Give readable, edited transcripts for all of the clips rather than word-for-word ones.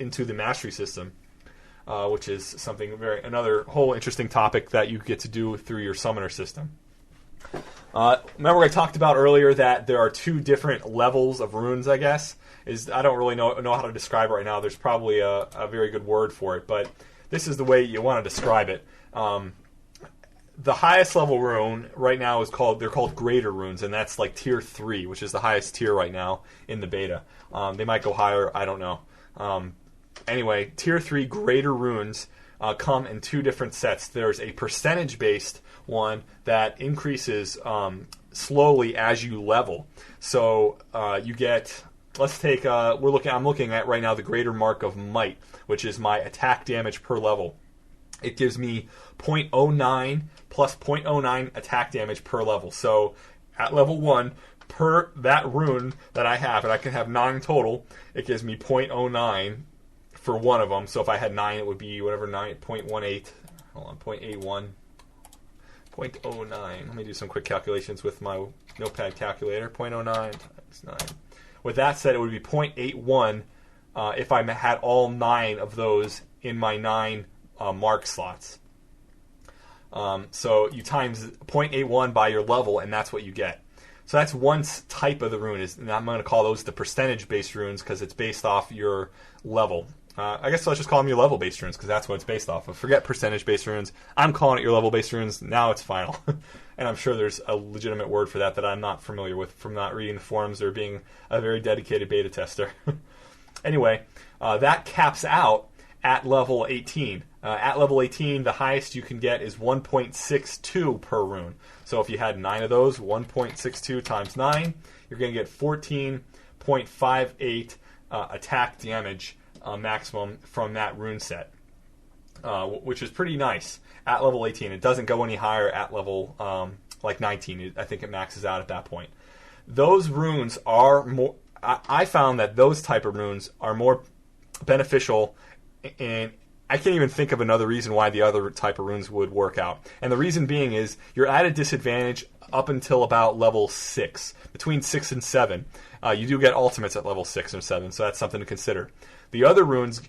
into the mastery system, which is something another whole interesting topic that you get to do through your summoner system. Remember I talked about earlier that there are 2 different levels of runes, I guess. I don't really know how to describe it right now. There's probably a very good word for it, but this is the way you want to describe it. The highest level rune right now they're called greater runes, and that's like tier 3, which is the highest tier right now in the beta. They might go higher, I don't know. Anyway, tier 3 greater runes come in 2 different sets. There's a percentage-based one that increases slowly as you level. So you get, let's take, I'm looking at right now the greater mark of might, which is my attack damage per level. It gives me 0.09 plus 0.09 attack damage per level. So at level 1, per that rune that I have, and I can have 9 total, it gives me 0.09 for one of them. So if I had 9, it would be whatever, 9.18. Hold on, 0.81. 0.09. Let me do some quick calculations with my notepad calculator. 0.09 times 9. With that said, it would be 0.81 if I had all 9 of those in my 9 mark slots. So you times 0.81 by your level, and that's what you get. So that's one type of the rune. And I'm going to call those the percentage-based runes because it's based off your level. I guess let's just call them your level-based runes because that's what it's based off of. Forget percentage-based runes. I'm calling it your level-based runes. Now it's final. And I'm sure there's a legitimate word for that I'm not familiar with from not reading the forums or being a very dedicated beta tester. Anyway, that caps out at level 18. At level 18, the highest you can get is 1.62 per rune. So if you had 9 of those, 1.62 times 9, you're going to get 14.58 attack damage maximum from that rune set, which is pretty nice at level 18. It doesn't go any higher at level like 19. I think it maxes out at that point. Those runes are more... I found that those type of runes are more beneficial, and I can't even think of another reason why the other type of runes would work out. And the reason being is you're at a disadvantage up until about level 6. Between 6 and 7. You do get ultimates at level 6 and 7, so that's something to consider. The other runes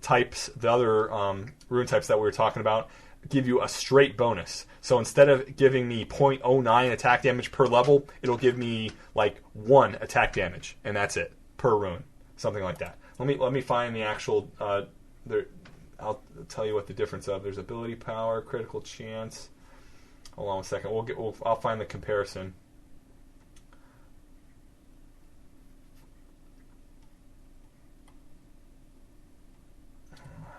types, the other rune types that we were talking about, give you a straight bonus. So instead of giving me 0.09 attack damage per level, it'll give me like 1 attack damage, and that's it, per rune. Something like that. Let me find the actual... I'll tell you what the difference of. There's ability power, critical chance. Hold on a second. I'll find the comparison.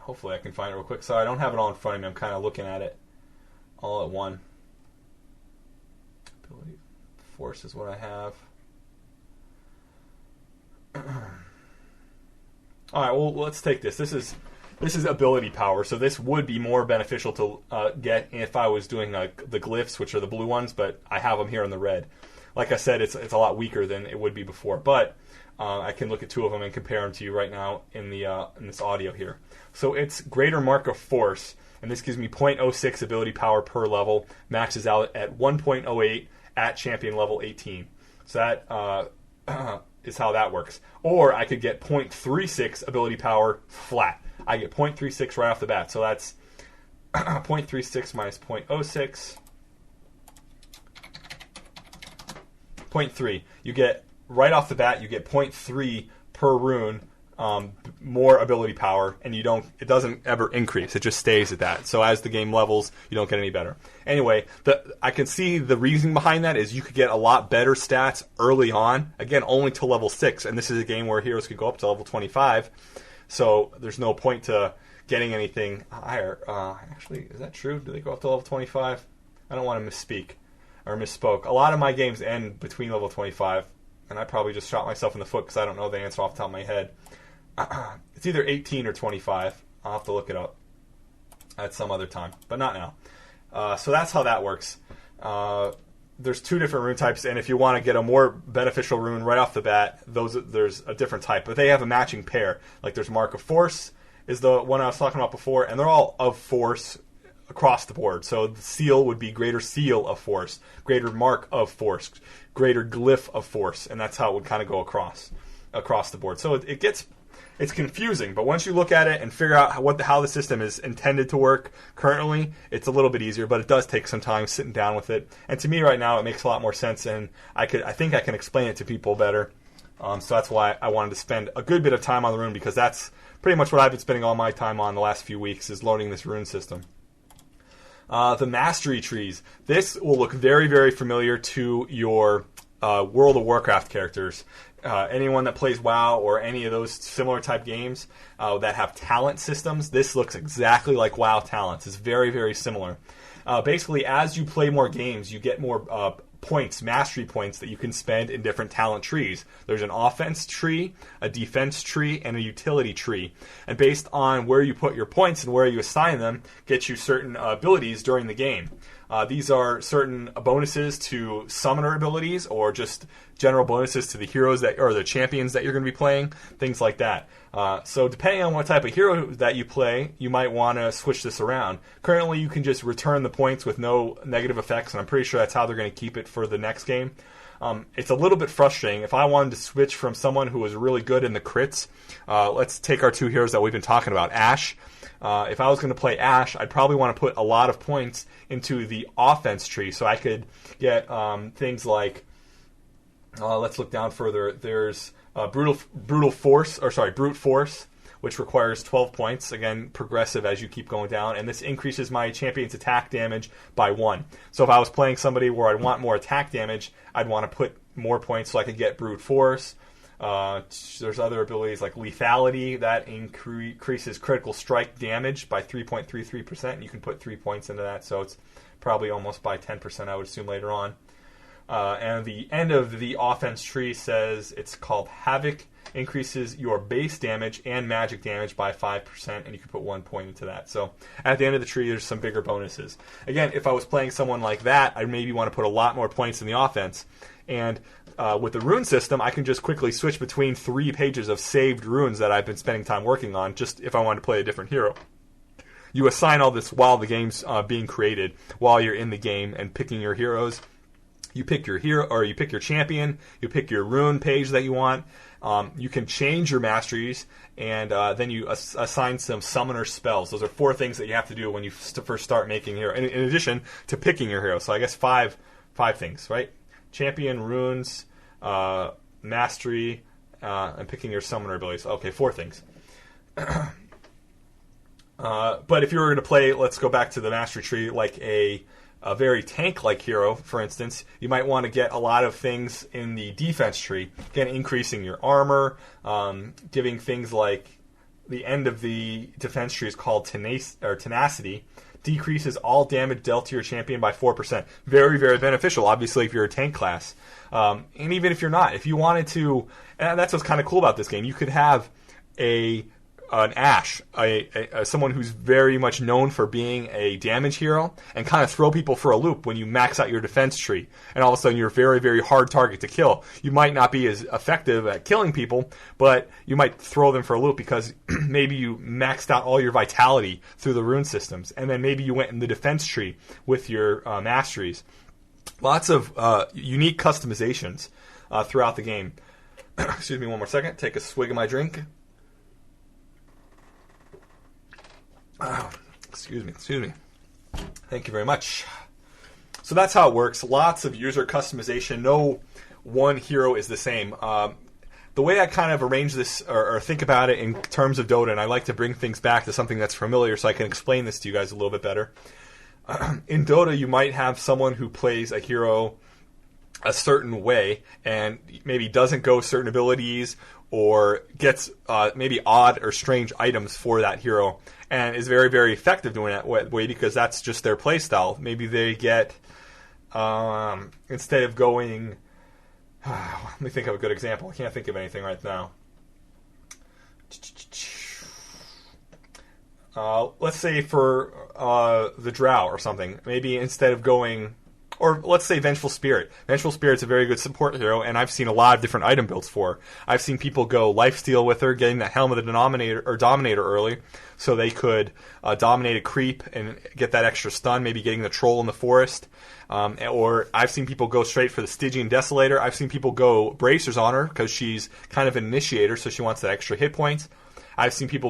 Hopefully I can find it real quick. Sorry, I don't have it all in front of me. I'm kind of looking at it all at one. Ability force is what I have. All right, well, let's take this. This is ability power, so this would be more beneficial to get if I was doing the glyphs, which are the blue ones, but I have them here in the red. Like I said, it's a lot weaker than it would be before, but I can look at 2 of them and compare them to you right now in this audio here. So it's greater mark of force, and this gives me 0.06 ability power per level, maxes out at 1.08 at champion level 18. So that is how that works. Or I could get 0.36 ability power flat. I get 0.36 right off the bat. So that's 0.36 minus 0.06. 0.3. You get, right off the bat, you get 0.3 per rune more ability power, and it doesn't ever increase. It just stays at that. So as the game levels, you don't get any better. Anyway, I can see the reason behind that is you could get a lot better stats early on. Again, only to level 6, and this is a game where heroes could go up to level 25. So there's no point to getting anything higher. Actually, is that true? Do they go up to level 25? I don't want to misspeak or misspoke. A lot of my games end between level 25, and I probably just shot myself in the foot because I don't know the answer off the top of my head. It's either 18 or 25. I'll have to look it up at some other time, but not now. So that's how that works. There's 2 different rune types, and if you want to get a more beneficial rune right off the bat, there's a different type, but they have a matching pair. Like there's Mark of Force is the one I was talking about before, and they're all of force across the board. So the seal would be greater seal of force, greater mark of force, greater glyph of force, and that's how it would kind of go across the board. So it gets it's confusing, but once you look at it and figure out how the system is intended to work currently, it's a little bit easier, but it does take some time sitting down with it. And to me right now, it makes a lot more sense, and I think I can explain it to people better. So that's why I wanted to spend a good bit of time on the rune, because that's pretty much what I've been spending all my time on the last few weeks, is learning this rune system. The mastery trees. This will look very, very familiar to your World of Warcraft characters. Anyone that plays WoW or any of those similar type games that have talent systems, this looks exactly like WoW talents. It's very, very similar. Basically, as you play more games, you get more points, mastery points, that you can spend in different talent trees. There's an offense tree, a defense tree, and a utility tree. And based on where you put your points and where you assign them, get you certain abilities during the game. These are certain bonuses to summoner abilities, or just general bonuses to the heroes or the champions that you're going to be playing, things like that. So depending on what type of hero that you play, you might want to switch this around. Currently, you can just return the points with no negative effects, and I'm pretty sure that's how they're going to keep it for the next game. It's a little bit frustrating. If I wanted to switch from someone who was really good in the crits, let's take our two heroes that we've been talking about, Ashe. If I was going to play Ashe, I'd probably want to put a lot of points into the offense tree, so I could get things like, let's look down further. There's brute force, which requires 12 points. Again, progressive as you keep going down, and this increases my champion's attack damage by 1. So if I was playing somebody where I'd want more attack damage, I'd want to put more points so I could get brute force. There's other abilities like lethality that increases critical strike damage by 3.33%. You can put 3 points into that, so it's probably almost by 10%, I would assume, later on. And the end of the offense tree says it's called Havoc. Increases your base damage and magic damage by 5%, and you can put 1 point into that. So at the end of the tree, there's some bigger bonuses. Again, if I was playing someone like that, I'd maybe want to put a lot more points in the offense. And with the rune system, I can just quickly switch between 3 pages of saved runes that I've been spending time working on, just if I want to play a different hero. You assign all this while the game's being created, while you're in the game and picking your heroes. You pick your hero, or you pick your champion. You pick your rune page that you want. You can change your masteries, and then you assign some summoner spells. Those are 4 things that you have to do when you first start making your hero, in addition to picking your hero. So I guess five things, right? Champion, runes, mastery, and picking your summoner abilities. Okay, 4 things. But if you were going to play, let's go back to the mastery tree, like a very tank-like hero, for instance, you might want to get a lot of things in the defense tree. Again, increasing your armor, giving things like the end of the defense tree is called tenacity. Decreases all damage dealt to your champion by 4%. Very, very beneficial, obviously, if you're a tank class. And even if you're not, if you wanted to, and that's what's kind of cool about this game, you could have an Ashe, someone who's very much known for being a damage hero, and kind of throw people for a loop when you max out your defense tree. And all of a sudden, you're a very, very hard target to kill. You might not be as effective at killing people, but you might throw them for a loop because maybe you maxed out all your vitality through the rune systems, and then maybe you went in the defense tree with your masteries. Lots of unique customizations throughout the game. Excuse me one more second. Take a swig of my drink. Excuse me. Thank you very much. So that's how it works. Lots of user customization. No one hero is the same. The way I kind of arrange this or think about it in terms of Dota, and I like to bring things back to something that's familiar so I can explain this to you guys a little bit better. In Dota, you might have someone who plays a hero a certain way and maybe doesn't go certain abilities or gets maybe odd or strange items for that hero, and is very, very effective doing that way because that's just their play style. Maybe they get, instead of going, let me think of a good example. I can't think of anything right now. Let's say for the Drow or something, maybe instead of going, or let's say Vengeful Spirit. Vengeful Spirit's a very good support hero, and I've seen a lot of different item builds for her. I've seen people go Lifesteal with her, getting that Helm of the Dominator early, so they could dominate a creep and get that extra stun, maybe getting the Troll in the forest. Or I've seen people go straight for the Stygian Desolator. I've seen people go Bracers on her, because she's kind of an initiator, so she wants that extra hit points. I've seen people